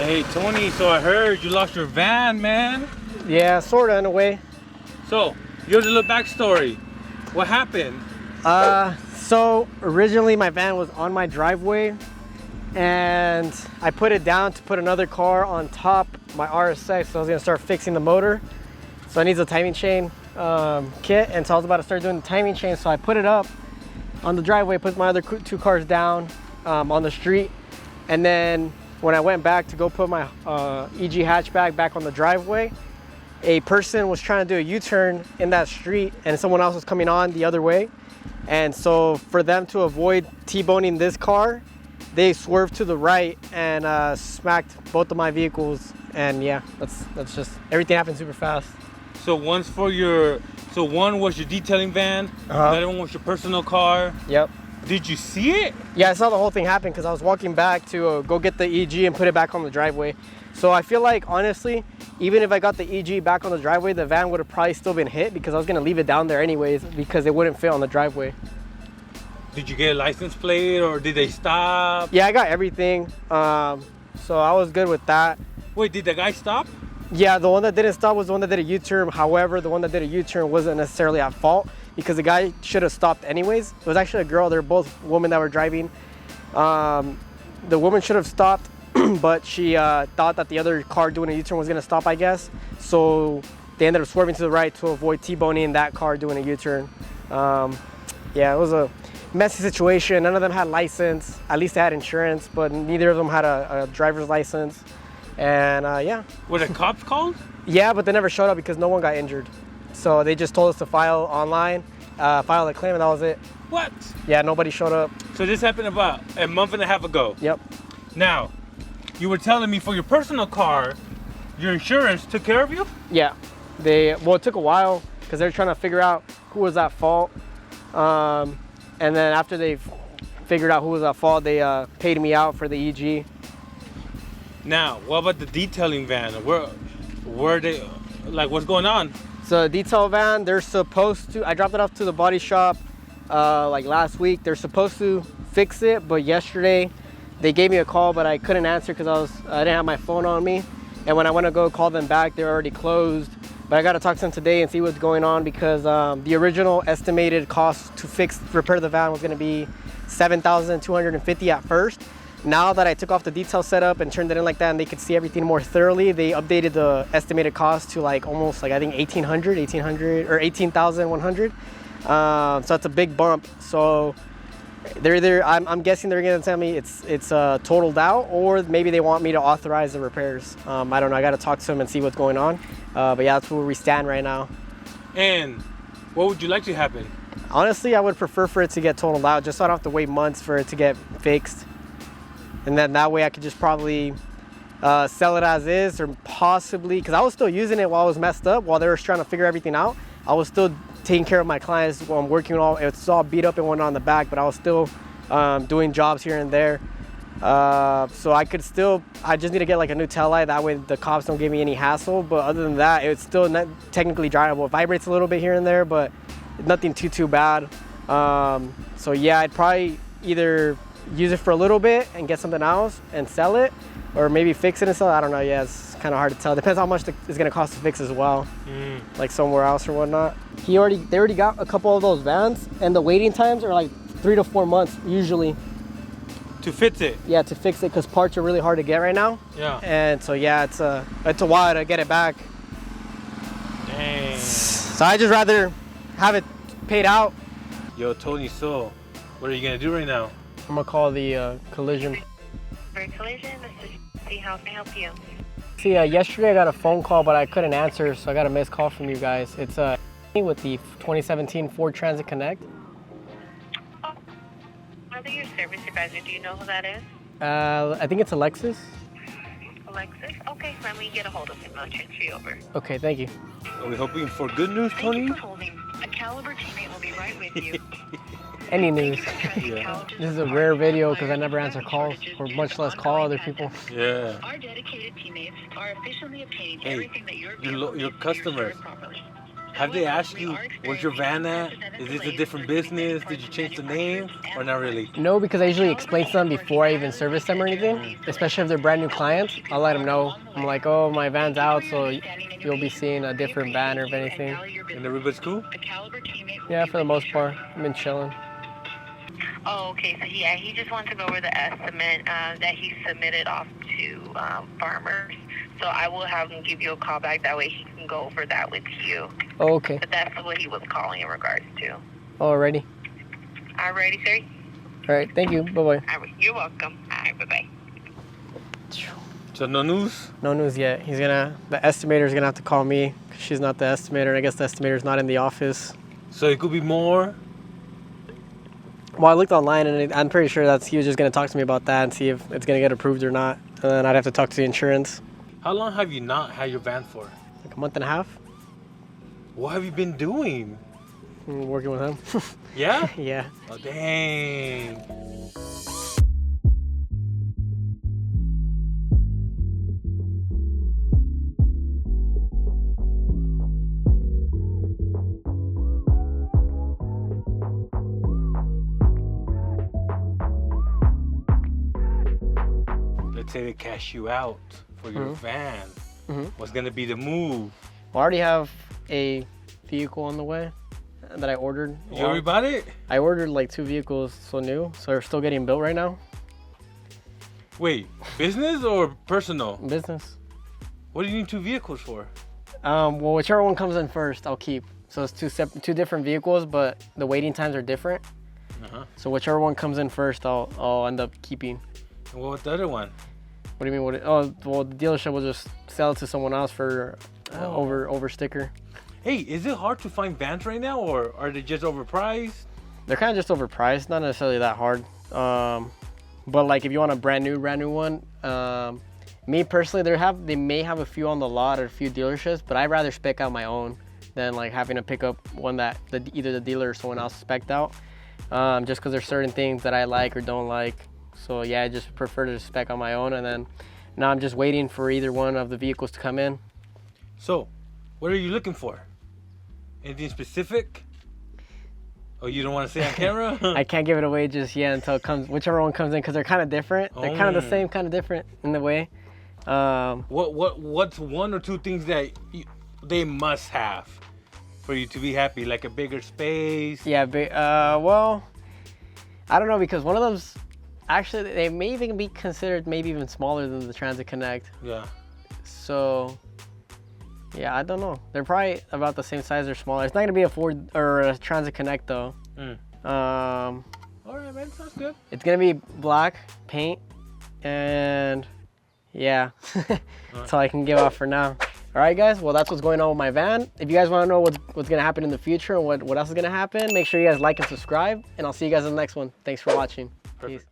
Hey Tony, so I heard you lost your van, man. Yeah, sorta in a way. So, here's a little backstory. What happened? So originally my van was on my driveway and I put it down to put another car on top, my RSX, so I was gonna start fixing the motor. So it needs a timing chain kit, and so I was about to start doing the timing chain, so I put it up on the driveway, put my other two cars down on the street, and then when I went back to go put my EG hatchback back on the driveway, a person was trying to do a U-turn in that street and someone else was coming on the other way. And so for them to avoid T-boning this car, they swerved to the right and smacked both of my vehicles. And yeah, that's just, everything happened super fast. So one was your detailing van, the other one was your personal car. Yep. Did you see it? Yeah, I saw the whole thing happen because I was walking back to go get the EG and put it back on the driveway. So I feel like, honestly, even if I got the EG back on the driveway, the van would have probably still been hit because I was gonna leave it down there anyways because it wouldn't fit on the driveway. Did you get a license plate or did they stop? Yeah, I got everything. So I was good with that. Wait, did the guy stop? Yeah, the one that didn't stop was the one that did a U-turn. However, the one that did a U-turn wasn't necessarily at fault because the guy should have stopped anyways. It was actually a girl. They're both women that were driving. The woman should have stopped, but she thought that the other car doing a U-turn was gonna stop, I guess. So they ended up swerving to the right to avoid T-boning that car doing a U-turn. Yeah, it was a messy situation. None of them had license. At least they had insurance, but neither of them had a driver's license. And yeah. Were the cops called? Yeah, but they never showed up because no one got injured. So they just told us to file online, file a claim, and that was it. What? Yeah, nobody showed up. So this happened about a month and a half ago? Yep. Now, you were telling me for your personal car, your insurance took care of you? Yeah. Well, it took a while because they're trying to figure out who was at fault. And then after they figured out who was at fault, they paid me out for the EG. Now, what about the detailing van? Where they, like, what's going on? So the detail van, they're supposed to, I dropped it off to the body shop like last week. They're supposed to fix it, but yesterday they gave me a call, but I couldn't answer because I didn't have my phone on me. And when I went to go call them back, they were already closed. But I got to talk to them today and see what's going on because the original estimated cost to repair the van was going to be $7,250 at first. Now that I took off the detail setup and turned it in like that and they could see everything more thoroughly, they updated the estimated cost to like almost like I think 1800 or 18,100. So that's a big bump. So I'm guessing they're gonna tell me it's totaled out, or maybe they want me to authorize the repairs. I don't know. I got to talk to them and see what's going on. But yeah, that's where we stand right now. And what would you like to happen? Honestly, I would prefer for it to get totaled out, just so I don't have to wait months for it to get fixed. And then that way I could just probably sell it as is, or possibly, because I was still using it while I was messed up, while they were trying to figure everything out. I was still taking care of my clients while I'm working on it's all beat up and whatnot on the back, but I was still doing jobs here and there. So I just need to get like a new tail light, that way the cops don't give me any hassle. But other than that, it's still not technically drivable. It vibrates a little bit here and there, but nothing too bad. So yeah, I'd probably either use it for a little bit and get something else and sell it, or maybe fix it and sell it. I don't know. Yeah, it's kind of hard to tell. Depends how much it's gonna cost to fix as well, like somewhere else or whatnot. They already got a couple of those vans, and the waiting times are like 3 to 4 months usually. To fix it? Yeah, to fix it, because parts are really hard to get right now. Yeah. And so yeah, it's a while to get it back. Dang. So I just rather have it paid out. Yo, Tony, so what are you gonna do right now? I'm gonna call the collision. For collision, this is how can I help you? See, yesterday I got a phone call, but I couldn't answer, so I got a missed call from you guys. It's with the 2017 Ford Transit Connect. Oh, are they your service advisor? Do you know who that is? I think it's Alexis. Alexis? Okay, let me get a hold of him. I'll transfer you over. Okay, thank you. Are we hoping for good news, Tony? Thank you for holding. A Caliber teammate will be right with you. Any news. Yeah. This is a rare video because I never answer calls, or much less call other people. Yeah. Our dedicated teammates are efficiently obtaining Hey, everything that your customers. Have they asked you, where's your van at? Is this a different business? Did you change the name? Or not really? No, because I usually explain to them before I even service them or anything, especially if they're brand new clients. I'll let them know. I'm like, oh, my van's out, so you'll be seeing a different van or if anything. And everybody's cool? Yeah, for the most part. I've been chilling. Oh, okay. So yeah, he just wants to go over the estimate that he submitted off to farmers. So I will have him give you a call back. That way he can go over that with you. Oh, okay. But that's what he was calling in regards to. Alrighty. Alrighty, sir. All right, thank you. Bye-bye. All right, you're welcome. All right, bye-bye. So no news? No news yet. The estimator's gonna have to call me, 'cause she's not the estimator, and I guess the estimator's not in the office. So it could be more? Well, I looked online, and I'm pretty sure he was just gonna talk to me about that and see if it's gonna get approved or not. And then I'd have to talk to the insurance. How long have you not had your van for? Like a month and a half. What have you been doing? Working with him. Yeah? Yeah. Oh, dang. Let's say they cash you out for your van. What's gonna be the move? Well, I already have a vehicle on the way that I ordered. You already bought it? I ordered like 2 vehicles, so new, so they're still getting built right now. Wait, business or personal? Business. What do you need 2 vehicles for? Well, whichever one comes in first, I'll keep. So it's two different vehicles, but the waiting times are different. So whichever one comes in first, I'll end up keeping. And what was the other one? What do you mean? Well, the dealership will just sell it to someone else for over sticker. Hey, is it hard to find vans right now, or are they just overpriced? They're kind of just overpriced, not necessarily that hard. But like if you want a brand new one, me personally, they may have a few on the lot or a few dealerships, but I'd rather spec out my own than like having to pick up one that either the dealer or someone else spec'd out. Just because there's certain things that I like or don't like. So yeah, I just prefer to spec on my own, and then now I'm just waiting for either one of the vehicles to come in. So, what are you looking for? Anything specific? Oh, you don't want to say on camera? I can't give it away just yet until it comes, whichever one comes in, because they're kind of different. They're kind of the same, kind of different in the way. What's 1 or 2 things that they must have for you to be happy? Like a bigger space? Yeah, well, I don't know, because one of them's actually, they may even be considered maybe even smaller than the Transit Connect. Yeah. So, yeah, I don't know. They're probably about the same size or smaller. It's not gonna be a Ford or a Transit Connect though. All right, man, sounds good. It's gonna be black paint, and yeah, that's all I can give off for now. All right, guys. Well, that's what's going on with my van. If you guys want to know what's gonna happen in the future and what else is gonna happen, make sure you guys like and subscribe, and I'll see you guys in the next one. Thanks for watching. Perfect. Peace.